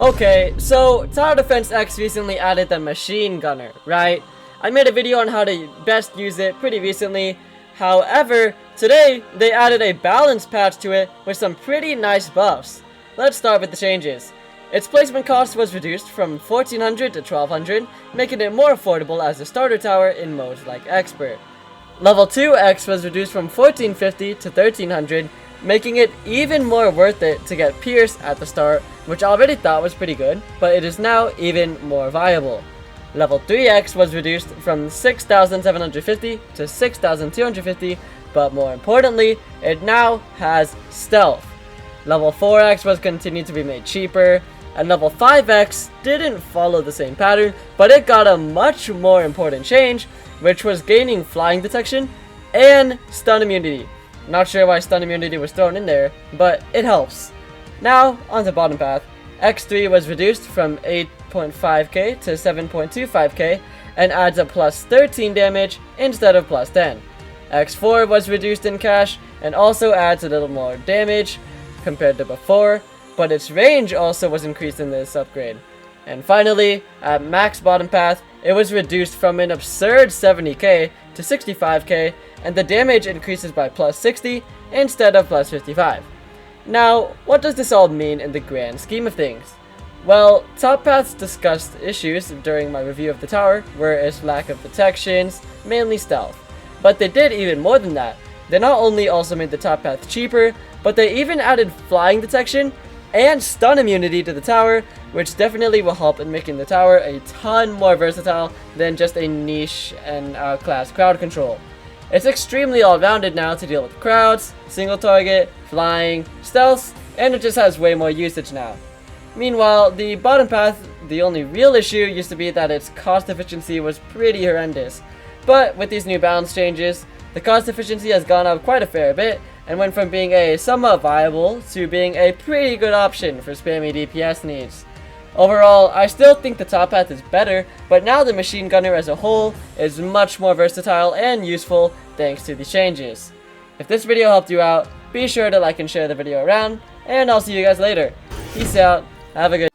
Okay, so Tower Defense X recently added the Machine Gunner, right? I made a video on how to best use it pretty recently. However, today they added a balance patch to it with some pretty nice buffs. Let's start with the changes. Its placement cost was reduced from 1400 to 1200, making it more affordable as a starter tower in modes like Expert. Level 2 X was reduced from 1450 to 1300, making it even more worth it to get Pierce at the start, which I already thought was pretty good, but it is now even more viable. Level 3X was reduced from 6750 to 6250, but more importantly, it now has Stealth. Level 4X was continued to be made cheaper, and level 5X didn't follow the same pattern, but it got a much more important change, which was gaining flying detection and stun immunity. Not sure why stun immunity was thrown in there, but it helps. Now, on to bottom path. X3 was reduced from 8.5k to 7.25k and adds a plus 13 damage instead of plus 10. X4 was reduced in cash and also adds a little more damage compared to before, but its range also was increased in this upgrade. And finally, at max bottom path, it was reduced from an absurd 70k to 65k, and the damage increases by plus 60 instead of plus 55. Now, what does this all mean in the grand scheme of things? Well, Top Path's discussed issues during my review of the tower were its lack of protections, mainly stealth. But they did even more than that. They not only also made the Top Path cheaper, but they even added flying detection and stun immunity to the tower, which definitely will help in making the tower a ton more versatile than just a niche and outclassed crowd control. It's extremely all-rounded now to deal with crowds, single target, flying, stealth, and it just has way more usage now. Meanwhile, the bottom path, the only real issue used to be that its cost efficiency was pretty horrendous. But with these new balance changes, the cost efficiency has gone up quite a fair bit, and went from being a somewhat viable to being a pretty good option for spammy DPS needs. Overall, I still think the top path is better, but now the machine gunner as a whole is much more versatile and useful thanks to these changes. If this video helped you out, be sure to like and share the video around, and I'll see you guys later. Peace out, have a good